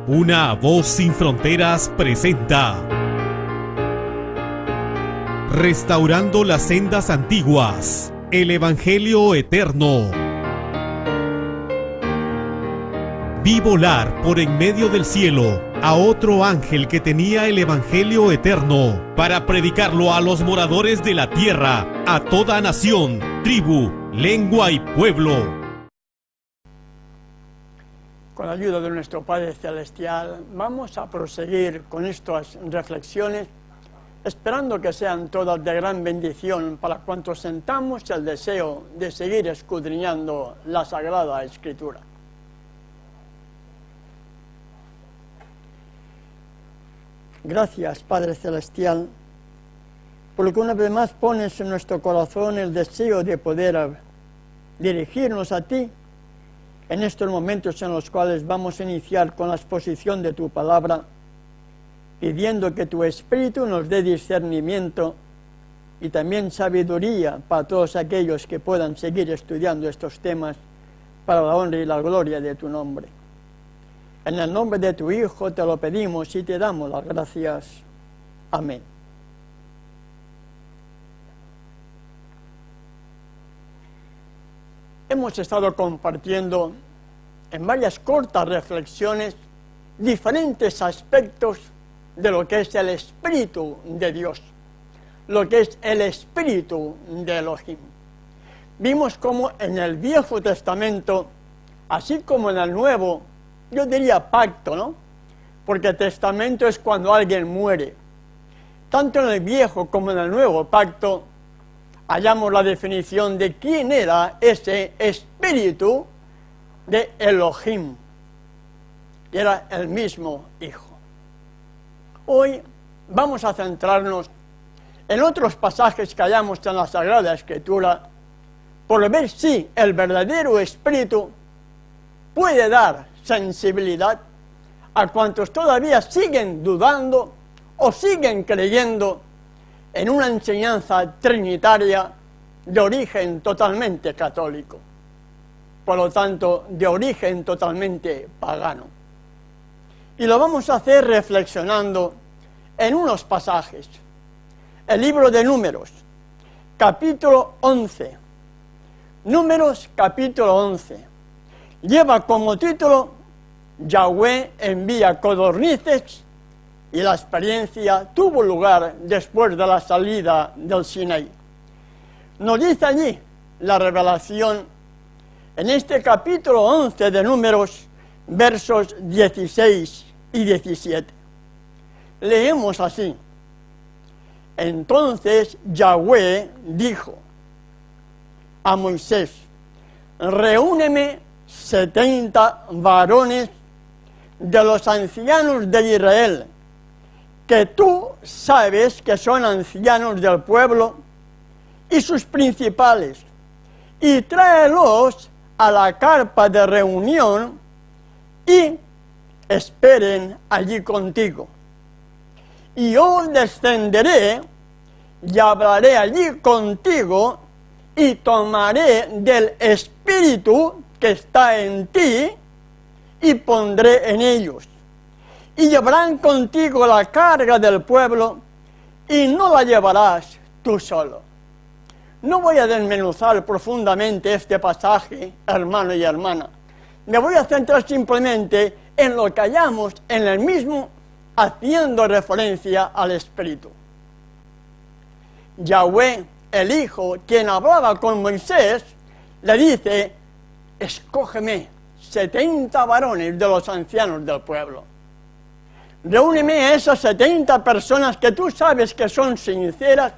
Una voz sin fronteras presenta Restaurando las sendas antiguas, el Evangelio eterno. Vi volar por en medio del cielo a otro ángel que tenía el Evangelio eterno para predicarlo a los moradores de la tierra, a toda nación, tribu, lengua y pueblo. Con la ayuda de nuestro Padre Celestial, vamos a proseguir con estas reflexiones, esperando que sean todas de gran bendición para cuantos sentamos el deseo de seguir escudriñando la Sagrada Escritura. Gracias, Padre Celestial, por lo que una vez más pones en nuestro corazón el deseo de poder dirigirnos a ti en estos momentos en los cuales vamos a iniciar con la exposición de tu palabra, pidiendo que tu Espíritu nos dé discernimiento y también sabiduría para todos aquellos que puedan seguir estudiando estos temas para la honra y la gloria de tu nombre. En el nombre de tu Hijo te lo pedimos y te damos las gracias. Amén. Hemos estado compartiendo en varias cortas reflexiones diferentes aspectos de lo que es el Espíritu de Dios, lo que es el Espíritu de Elohim. Vimos cómo en el Viejo Testamento, así como en el Nuevo, yo diría pacto, ¿no? Porque testamento es cuando alguien muere. Tanto en el Viejo como en el Nuevo Pacto, hallamos la definición de quién era ese Espíritu de Elohim. Y era el mismo Hijo. Hoy vamos a centrarnos en otros pasajes que hallamos en la Sagrada Escritura, por ver si el verdadero Espíritu puede dar sensibilidad a cuantos todavía siguen dudando o siguen creyendo en una enseñanza trinitaria de origen totalmente católico, por lo tanto, de origen totalmente pagano. Y lo vamos a hacer reflexionando en unos pasajes. El libro de Números, capítulo 11. Números, capítulo 11. Lleva como título Yahweh envía codornices, y la experiencia tuvo lugar después de la salida del Sinaí. Nos dice allí la revelación en este capítulo 11 de Números, versos 16 y 17. Leemos así: Entonces Yahweh dijo a Moisés: reúneme 70 varones de los ancianos de Israel, que tú sabes que son ancianos del pueblo, y sus principales, y tráelos a la carpa de reunión, y esperen allí contigo. Y yo descenderé, y hablaré allí contigo, y tomaré del Espíritu que está en ti, y pondré en ellos. Y llevarán contigo la carga del pueblo, y no la llevarás tú solo. No voy a desmenuzar profundamente este pasaje, hermano y hermana. Me voy a centrar simplemente en lo que hallamos en el mismo, haciendo referencia al Espíritu. Yahweh, el Hijo, quien hablaba con Moisés, le dice: escógeme 70 varones de los ancianos del pueblo. Reúneme a esas 70 personas que tú sabes que son sinceras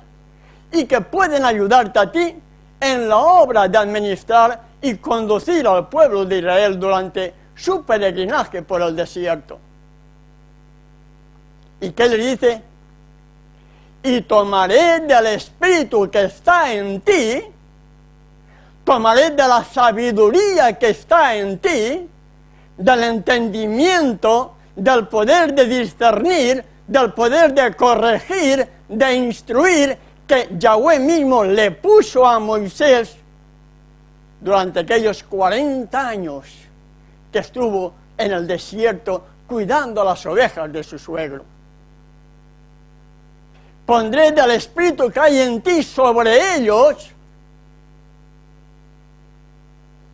y que pueden ayudarte a ti en la obra de administrar y conducir al pueblo de Israel durante su peregrinaje por el desierto. ¿Y qué le dice? Y tomaré del Espíritu que está en ti, tomaré de la sabiduría que está en ti, del entendimiento, del poder de discernir, del poder de corregir, de instruir, que Yahweh mismo le puso a Moisés durante aquellos 40 años que estuvo en el desierto cuidando las ovejas de su suegro. Pondré del espíritu que hay en ti sobre ellos.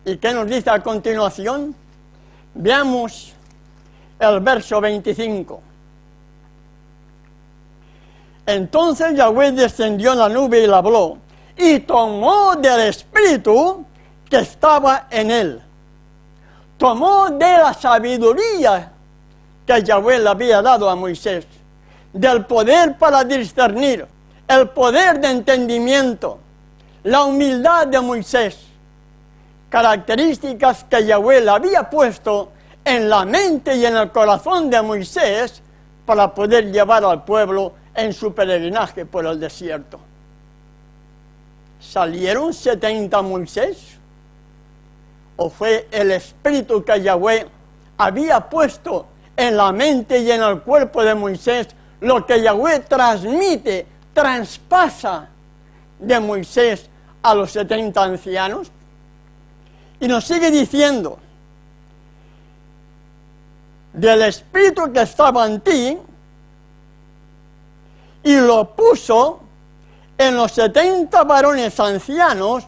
¿Y qué nos dice a continuación? Veamos el verso 25. Entonces Yahweh descendió en la nube y la habló, y tomó del espíritu que estaba en él. Tomó de la sabiduría que Yahweh le había dado a Moisés, del poder para discernir, el poder de entendimiento, la humildad de Moisés, características que Yahweh le había puesto en la mente y en el corazón de Moisés para poder llevar al pueblo en su peregrinaje por el desierto. ¿Salieron 70 Moisés? ¿O fue el espíritu que Yahweh había puesto en la mente y en el cuerpo de Moisés, lo que Yahweh transmite, traspasa de Moisés a los 70 ancianos? Y nos sigue diciendo, del espíritu que estaba en ti, y lo puso en los 70 varones ancianos,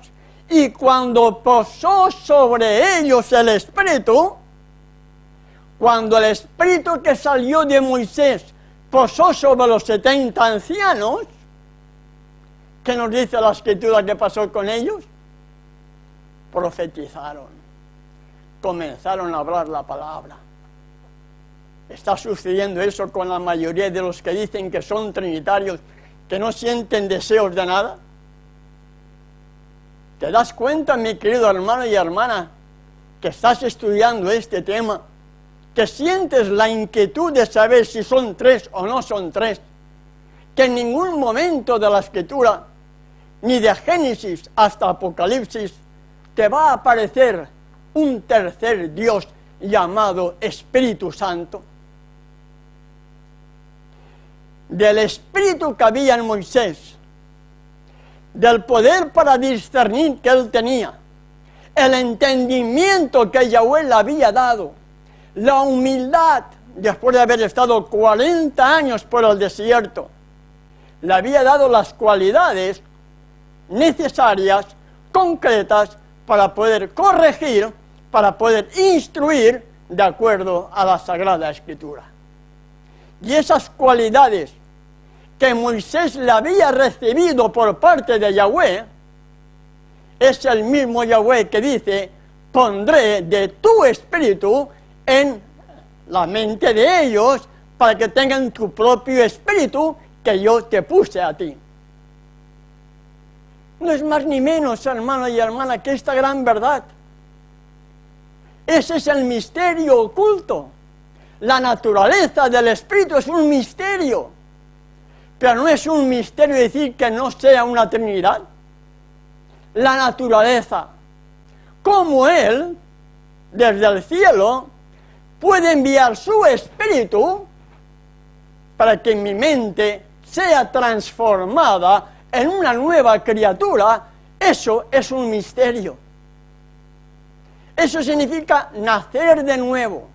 y cuando posó sobre ellos el espíritu, cuando el espíritu que salió de Moisés posó sobre los 70 ancianos, ¿qué nos dice la escritura que pasó con ellos? Profetizaron, comenzaron a hablar la palabra. Está sucediendo eso con la mayoría de los que dicen que son trinitarios, que no sienten deseos de nada. ¿Te das cuenta, mi querido hermano y hermana, que estás estudiando este tema, que sientes la inquietud de saber si son tres o no son tres, que en ningún momento de la escritura, ni de Génesis hasta Apocalipsis, te va a aparecer un tercer Dios llamado Espíritu Santo? Del espíritu que había en Moisés, del poder para discernir que él tenía, el entendimiento que Yahweh le había dado, la humildad, después de haber estado 40 años por el desierto, le había dado las cualidades necesarias, concretas, para poder corregir, para poder instruir de acuerdo a la Sagrada Escritura. Y esas cualidades que Moisés le había recibido por parte de Yahweh, es el mismo Yahweh que dice, pondré de tu espíritu en la mente de ellos, para que tengan tu propio espíritu que yo te puse a ti. No es más ni menos, hermano y hermana, que esta gran verdad. Ese es el misterio oculto. La naturaleza del espíritu es un misterio, pero no es un misterio decir que no sea una Trinidad. La naturaleza, como Él, desde el cielo, puede enviar su espíritu para que mi mente sea transformada en una nueva criatura. Eso es un misterio. Eso significa nacer de nuevo,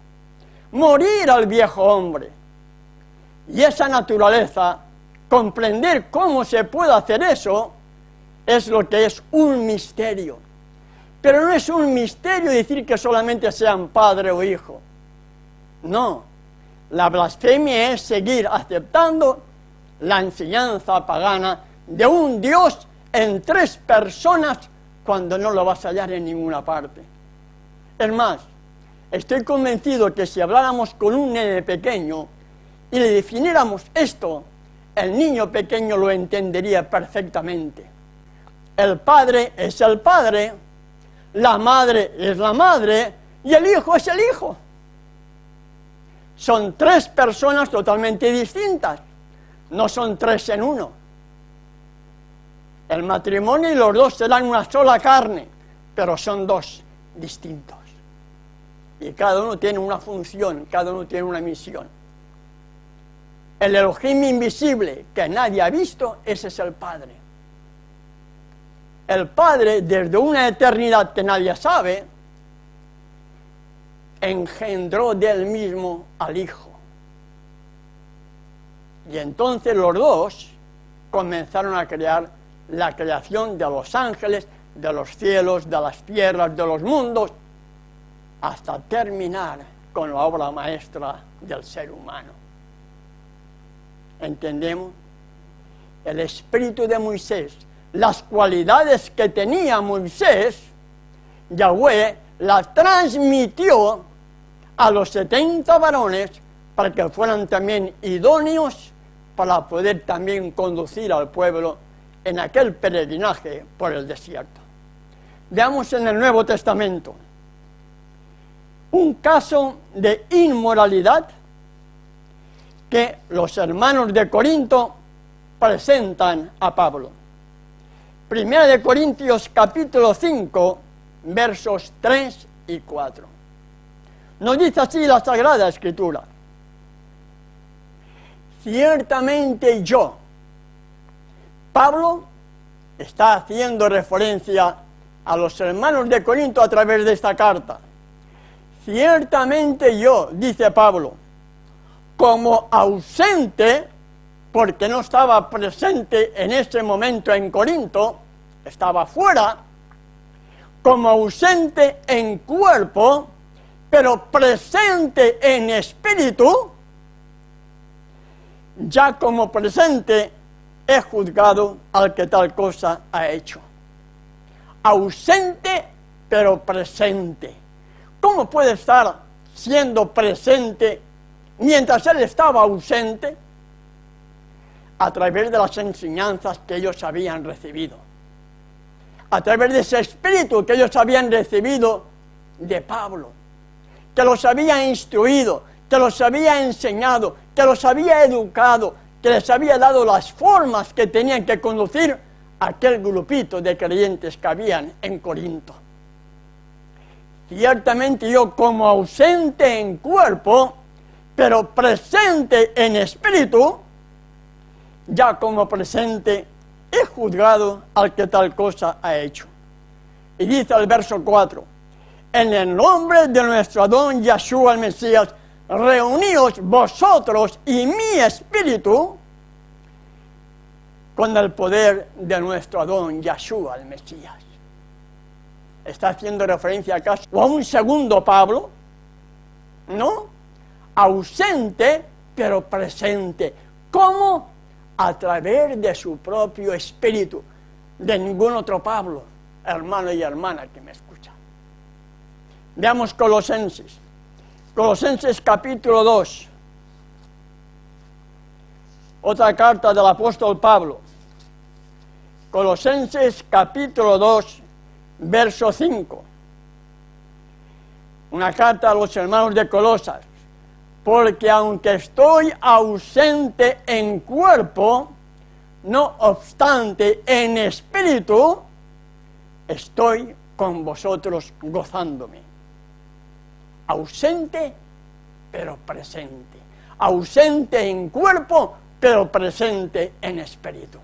morir al viejo hombre. Y esa naturaleza, comprender cómo se puede hacer eso, es lo que es un misterio. Pero no es un misterio decir que solamente sean padre o hijo. No, la blasfemia es seguir aceptando la enseñanza pagana de un Dios en tres personas cuando no lo vas a hallar en ninguna parte. Es más, estoy convencido que si habláramos con un nene pequeño y le definiéramos esto, el niño pequeño lo entendería perfectamente. El padre es el padre, la madre es la madre y el hijo es el hijo. Son tres personas totalmente distintas, no son tres en uno. El matrimonio y los dos serán una sola carne, pero son dos distintos. Y cada uno tiene una función, cada uno tiene una misión. El Elohim invisible que nadie ha visto, ese es el Padre. El Padre, desde una eternidad que nadie sabe, engendró del mismo al Hijo. Y entonces los dos comenzaron a crear la creación de los ángeles, de los cielos, de las tierras, de los mundos, hasta terminar con la obra maestra del ser humano. ¿Entendemos? El espíritu de Moisés, las cualidades que tenía Moisés, Yahweh las transmitió a los 70 varones para que fueran también idóneos para poder también conducir al pueblo en aquel peregrinaje por el desierto. Veamos en el Nuevo Testamento un caso de inmoralidad que los hermanos de Corinto presentan a Pablo. Primera de Corintios capítulo 5, versos 3 y 4. Nos dice así la Sagrada Escritura: ciertamente yo, Pablo está haciendo referencia a los hermanos de Corinto a través de esta carta. Ciertamente yo, dice Pablo, como ausente, porque no estaba presente en ese momento en Corinto, estaba fuera, como ausente en cuerpo, pero presente en espíritu, ya como presente he juzgado al que tal cosa ha hecho. Ausente, pero presente. ¿Cómo puede estar siendo presente mientras él estaba ausente? A través de las enseñanzas que ellos habían recibido, a través de ese espíritu que ellos habían recibido de Pablo, que los había instruido, que los había enseñado, que los había educado, que les había dado las formas que tenían que conducir a aquel grupito de creyentes que habían en Corinto. Ciertamente yo, como ausente en cuerpo, pero presente en espíritu, ya como presente he juzgado al que tal cosa ha hecho. Y dice el verso 4, en el nombre de nuestro Adón Yahshua el Mesías, reuníos vosotros y mi espíritu con el poder de nuestro Adón Yahshua el Mesías. ¿Está haciendo referencia acaso a un segundo Pablo? No, ausente pero presente. ¿Cómo? A través de su propio espíritu, de ningún otro Pablo, hermano y hermana que me escuchan. Veamos Colosenses. Colosenses capítulo 2. Otra carta del apóstol Pablo. Colosenses capítulo 2, verso 5. Una carta a los hermanos de Colosas. Porque aunque estoy ausente en cuerpo, no obstante en espíritu, estoy con vosotros gozándome. Ausente, pero presente. Ausente en cuerpo, pero presente en espíritu.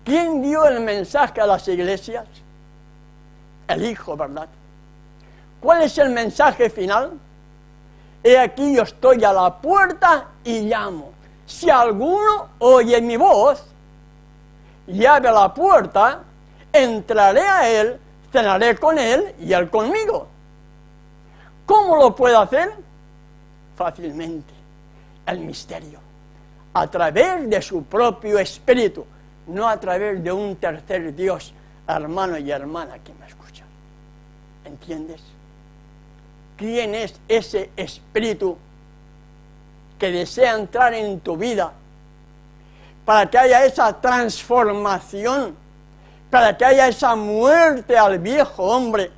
¿Quién dio el mensaje a las iglesias? El Hijo, ¿verdad? ¿Cuál es el mensaje final? He aquí yo estoy a la puerta y llamo. Si alguno oye mi voz y abre la puerta, entraré a él, cenaré con él y él conmigo. ¿Cómo lo puedo hacer? Fácilmente. El misterio. A través de su propio espíritu, no a través de un tercer Dios, hermano y hermana que me escuchan. ¿Entiendes? ¿Quién es ese espíritu que desea entrar en tu vida para que haya esa transformación, para que haya esa muerte al viejo hombre,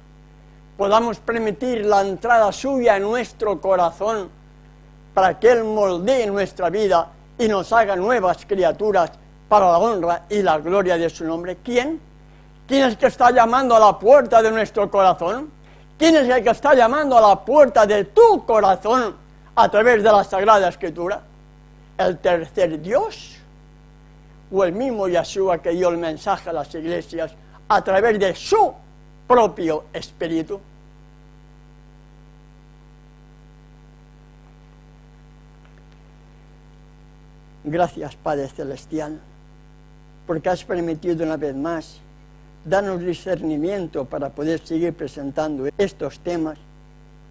podamos permitir la entrada suya en nuestro corazón para que Él moldee nuestra vida y nos haga nuevas criaturas para la honra y la gloria de su nombre? ¿Quién? ¿Quién es que está llamando a la puerta de nuestro corazón? ¿Quién es el que está llamando a la puerta de tu corazón a través de la Sagrada Escritura? ¿El tercer Dios? ¿O el mismo Yahshua que dio el mensaje a las iglesias a través de su propio espíritu? Gracias, Padre Celestial, porque has permitido una vez más darnos discernimiento para poder seguir presentando estos temas,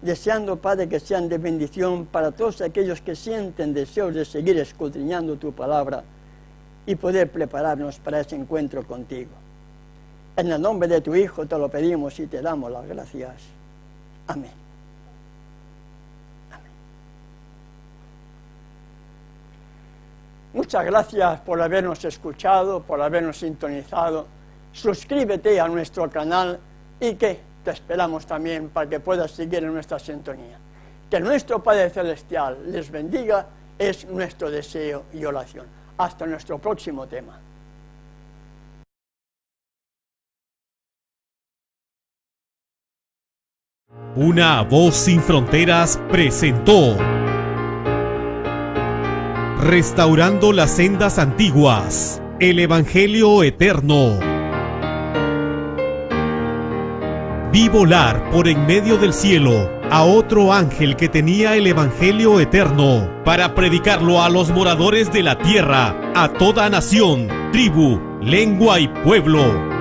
deseando, Padre, que sean de bendición para todos aquellos que sienten deseos de seguir escudriñando tu palabra y poder prepararnos para ese encuentro contigo. En el nombre de tu Hijo te lo pedimos y te damos las gracias. Amén. Amén. Muchas gracias por habernos escuchado, por habernos sintonizado. Suscríbete a nuestro canal y que te esperamos también para que puedas seguir en nuestra sintonía. Que nuestro Padre Celestial les bendiga, es nuestro deseo y oración. Hasta nuestro próximo tema. Una voz sin fronteras presentó Restaurando las sendas antiguas, el Evangelio eterno. Vi volar por en medio del cielo a otro ángel que tenía el Evangelio eterno para predicarlo a los moradores de la tierra, a toda nación, tribu, lengua y pueblo.